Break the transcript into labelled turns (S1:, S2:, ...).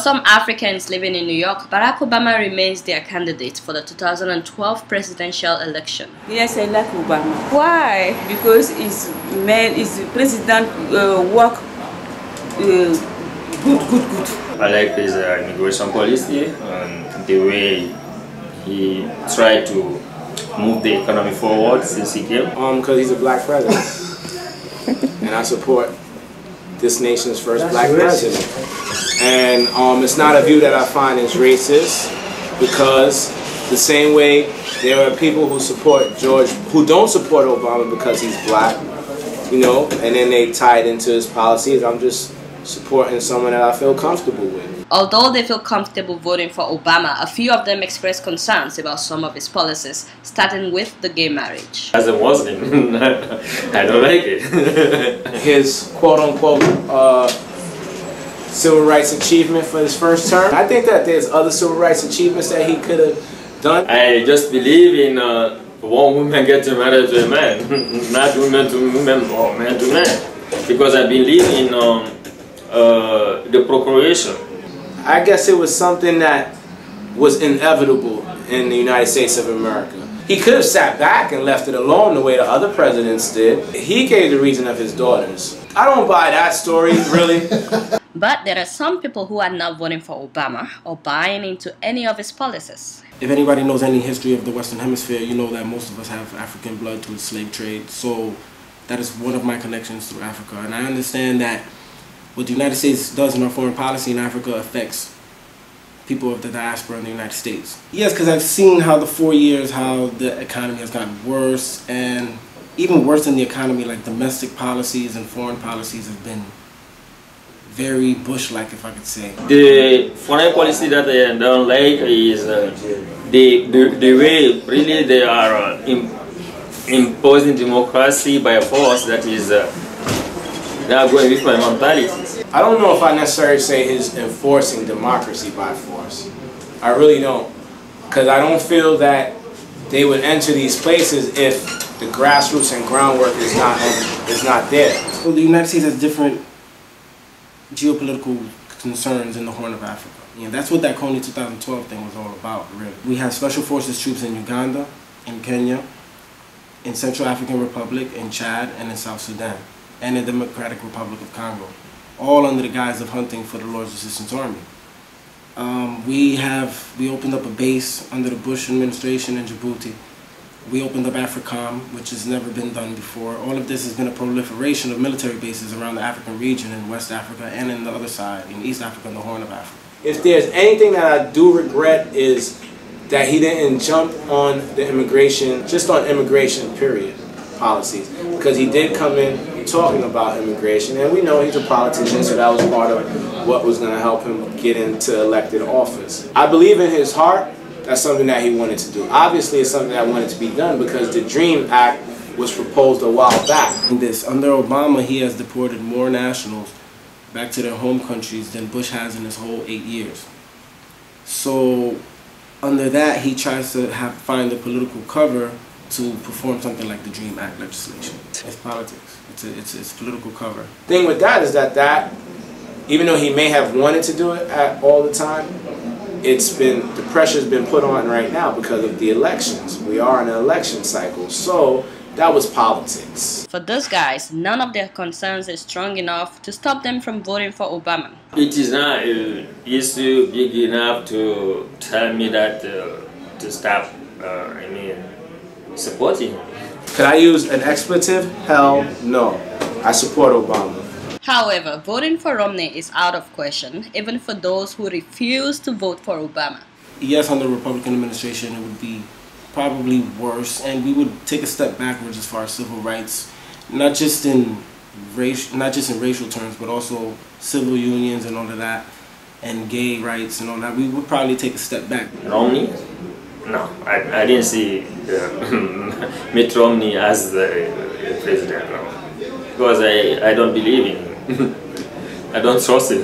S1: some Africans living in New York, Barack Obama remains their candidate for the 2012 presidential election.
S2: Yes, I like Obama.
S1: Why?
S2: Because his president work good.
S3: I like his immigration policy and the way he tried to move the economy forward since he came.
S4: Because he's a black president. And I support this nation's first black president. And it's not a view that I find is racist, because the same way there are people who support who don't support Obama because he's black, you know, and then they tie it into his policies. I'm just supporting someone that I feel comfortable with.
S1: Although they feel comfortable voting for Obama, a few of them express concerns about some of his policies, starting with the gay marriage.
S3: As a Muslim, I don't like it.
S4: His quote-unquote civil rights achievement for his first term. I think that there's other civil rights achievements that he could have done.
S3: I just believe in one woman getting married to a man, not woman to woman or man to man, because I believe in the procreation.
S4: I guess it was something that was inevitable in the United States of America. He could have sat back and left it alone the way the other presidents did. He gave the reason of his daughters. I don't buy that story, really.
S1: But there are some people who are not voting for Obama or buying into any of his policies.
S5: If anybody knows any history of the Western Hemisphere, you know that most of us have African blood through the slave trade. So that is one of my connections through Africa. And I understand that what the United States does in our foreign policy in Africa affects people of the diaspora in the United States. Yes, because I've seen how the 4 years, how the economy has gotten worse, and even worse than the economy, like domestic policies and foreign policies have been very Bush-like, if I could say.
S3: The foreign policy that I don't like is the way really they are imposing democracy by force. That is, they are going with my mentality.
S4: I don't know if I necessarily say he's enforcing democracy by force. I really don't. Because I don't feel that they would enter these places if the grassroots and groundwork is not there.
S5: Well, the United States has different geopolitical concerns in the Horn of Africa. You know, that's what that Coney 2012 thing was all about, really. We have Special Forces troops in Uganda, in Kenya, in Central African Republic, in Chad, and in South Sudan, and in the Democratic Republic of Congo, all under the guise of hunting for the Lord's Resistance Army. We opened up a base under the Bush administration in Djibouti. We opened up AFRICOM, which has never been done before. All of this has been a proliferation of military bases around the African region in West Africa and in the other side, in East Africa and the Horn of Africa.
S4: If there's anything that I do regret is that he didn't jump on the immigration, just on immigration period policies, because he did come in talking about immigration, and we know he's a politician, so that was part of what was going to help him get into elected office. I believe in his heart. That's something that he wanted to do. Obviously, it's something that wanted to be done because the DREAM Act was proposed a while back.
S5: Under Obama, he has deported more nationals back to their home countries than Bush has in his whole 8 years. So under that, he tries to find a political cover to perform something like the DREAM Act legislation. It's politics. It's political cover.
S4: The thing with that is that even though he may have wanted to do it all the time, the pressure's been put on right now because of the elections. We are in an election cycle, so that was politics.
S1: For those guys, none of their concerns is strong enough to stop them from voting for Obama.
S3: It is not an issue big enough to tell me that to stop, supporting him.
S4: Could I use an expletive? Hell no. I support Obama.
S1: However, voting for Romney is out of question, even for those who refuse to vote for Obama.
S5: Yes, under the Republican administration, it would be probably worse, and we would take a step backwards as far as civil rights, not just in racial terms, but also civil unions and all of that, and gay rights and all that. We would probably take a step back.
S3: Romney? No, I didn't see Mitt Romney as the president, no. Because I don't believe in him. I don't trust him.